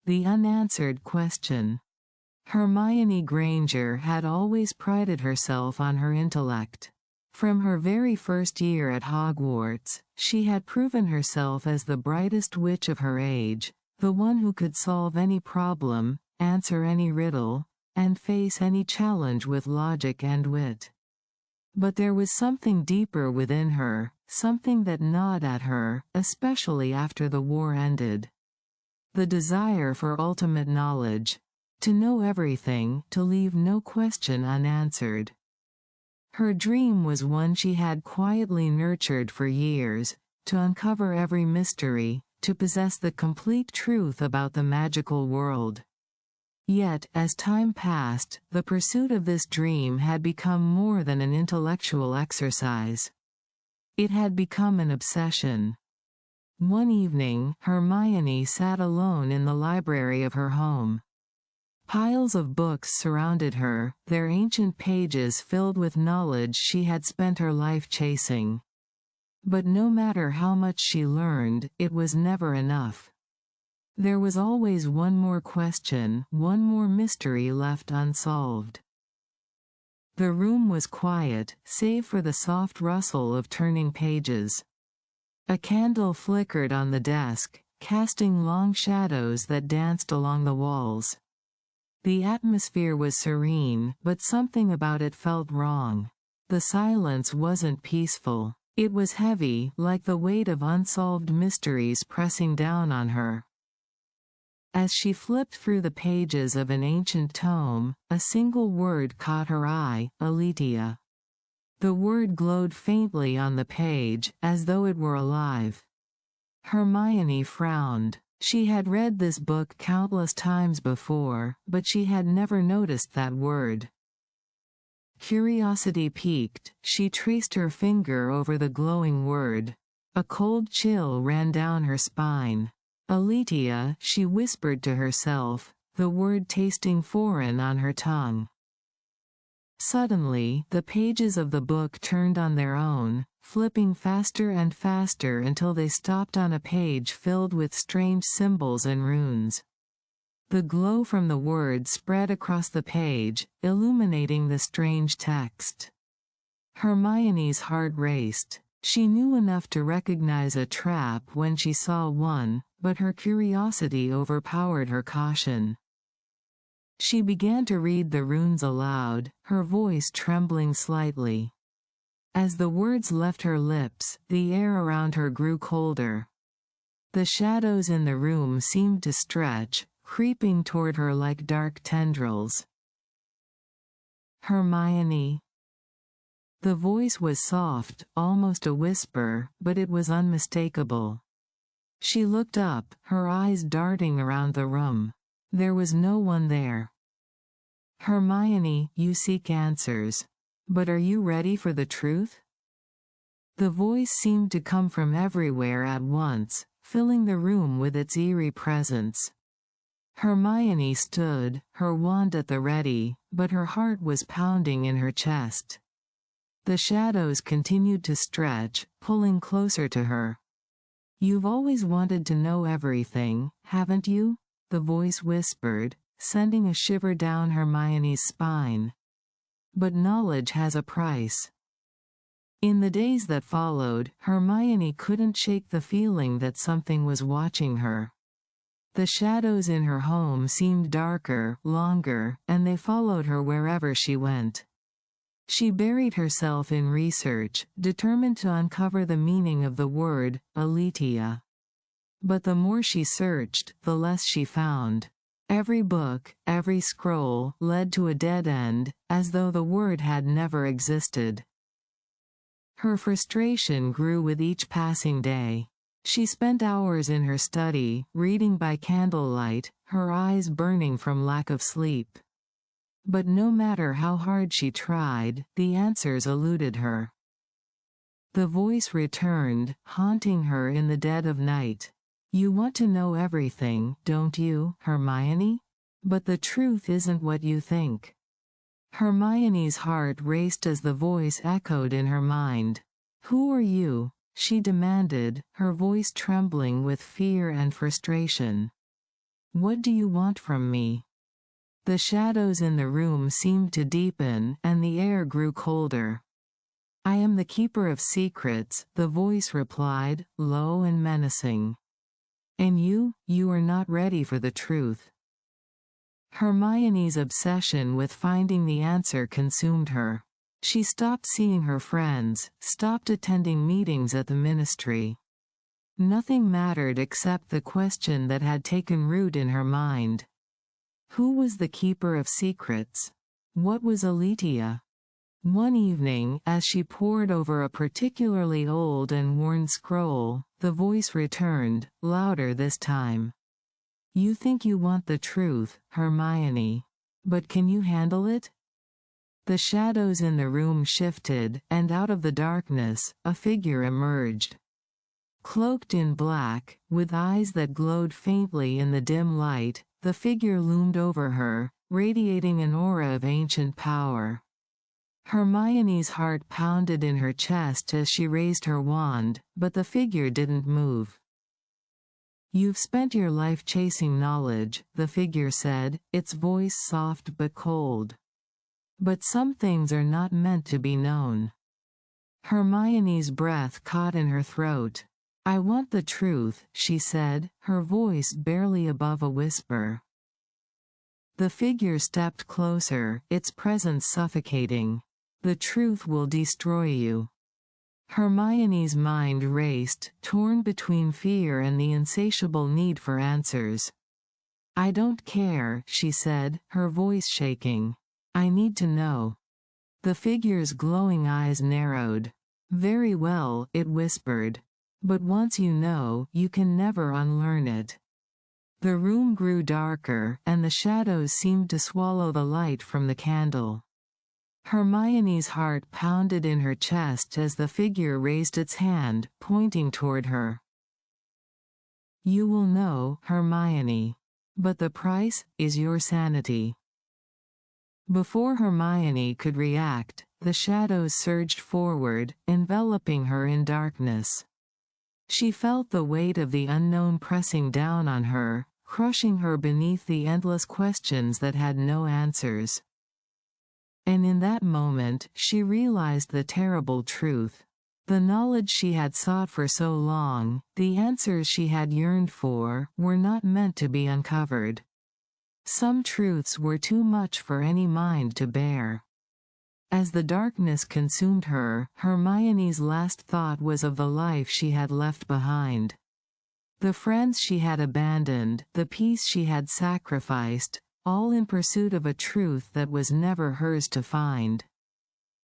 The unanswered question. Hermione Granger had always prided herself on her intellect. From her very first year at Hogwarts, she had proven herself as the brightest witch of her age, the one who could solve any problem, answer any riddle, and face any challenge with logic and wit. But there was something deeper within her, something that gnawed at her, especially after the war ended. The desire for ultimate knowledge. To know everything, to leave no question unanswered. Her dream was one she had quietly nurtured for years, to uncover every mystery, to possess the complete truth about the magical world. Yet, as time passed, the pursuit of this dream had become more than an intellectual exercise. It had become an obsession. One evening, Hermione sat alone in the library of her home. Piles of books surrounded her, their ancient pages filled with knowledge she had spent her life chasing. But no matter how much she learned, it was never enough. There was always one more question, one more mystery left unsolved. The room was quiet, save for the soft rustle of turning pages. A candle flickered on the desk, casting long shadows that danced along the walls. The atmosphere was serene, but something about it felt wrong. The silence wasn't peaceful. It was heavy, like the weight of unsolved mysteries pressing down on her. As she flipped through the pages of an ancient tome, a single word caught her eye, Aletheia. The word glowed faintly on the page, as though it were alive. Hermione frowned. She had read this book countless times before, but she had never noticed that word. Curiosity piqued, she traced her finger over the glowing word. A cold chill ran down her spine. Aletheia, she whispered to herself, the word tasting foreign on her tongue. Suddenly, the pages of the book turned on their own, flipping faster and faster until they stopped on a page filled with strange symbols and runes. The glow from the word spread across the page, illuminating the strange text. Hermione's heart raced. She knew enough to recognize a trap when she saw one, but her curiosity overpowered her caution. She began to read the runes aloud, her voice trembling slightly. As the words left her lips, the air around her grew colder. The shadows in the room seemed to stretch, creeping toward her like dark tendrils. Hermione. The voice was soft, almost a whisper, but it was unmistakable. She looked up, her eyes darting around the room. There was no one there. Hermione, you seek answers. But are you ready for the truth? The voice seemed to come from everywhere at once, filling the room with its eerie presence. Hermione stood, her wand at the ready, but her heart was pounding in her chest. The shadows continued to stretch, pulling closer to her. You've always wanted to know everything, haven't you? The voice whispered, sending a shiver down Hermione's spine. But knowledge has a price. In the days that followed, Hermione couldn't shake the feeling that something was watching her. The shadows in her home seemed darker, longer, and they followed her wherever she went. She buried herself in research, determined to uncover the meaning of the word, Aletheia. But the more she searched, the less she found. Every book, every scroll, led to a dead end, as though the word had never existed. Her frustration grew with each passing day. She spent hours in her study, reading by candlelight, her eyes burning from lack of sleep. But no matter how hard she tried, the answers eluded her. The voice returned, haunting her in the dead of night. You want to know everything, don't you, Hermione? But the truth isn't what you think. Hermione's heart raced as the voice echoed in her mind. Who are you? She demanded, her voice trembling with fear and frustration. What do you want from me? The shadows in the room seemed to deepen, and the air grew colder. I am the keeper of secrets, the voice replied, low and menacing. And you are not ready for the truth. Hermione's obsession with finding the answer consumed her. She stopped seeing her friends, stopped attending meetings at the ministry. Nothing mattered except the question that had taken root in her mind. Who was the keeper of secrets? What was Aletheia? One evening, as she pored over a particularly old and worn scroll, the voice returned, louder this time. You think you want the truth, Hermione. But can you handle it? The shadows in the room shifted, and out of the darkness, a figure emerged. Cloaked in black, with eyes that glowed faintly in the dim light, the figure loomed over her, radiating an aura of ancient power. Hermione's heart pounded in her chest as she raised her wand, but the figure didn't move. You've spent your life chasing knowledge, the figure said, its voice soft but cold. But some things are not meant to be known. Hermione's breath caught in her throat. I want the truth, she said, her voice barely above a whisper. The figure stepped closer, its presence suffocating. The truth will destroy you. Hermione's mind raced, torn between fear and the insatiable need for answers. I don't care, she said, her voice shaking. I need to know. The figure's glowing eyes narrowed. Very well, it whispered. But once you know, you can never unlearn it. The room grew darker, and the shadows seemed to swallow the light from the candle. Hermione's heart pounded in her chest as the figure raised its hand, pointing toward her. You will know, Hermione. But the price is your sanity. Before Hermione could react, the shadows surged forward, enveloping her in darkness. She felt the weight of the unknown pressing down on her, crushing her beneath the endless questions that had no answers. And in that moment, she realized the terrible truth. The knowledge she had sought for so long, the answers she had yearned for, were not meant to be uncovered. Some truths were too much for any mind to bear. As the darkness consumed her, Hermione's last thought was of the life she had left behind. The friends she had abandoned, the peace she had sacrificed, all in pursuit of a truth that was never hers to find.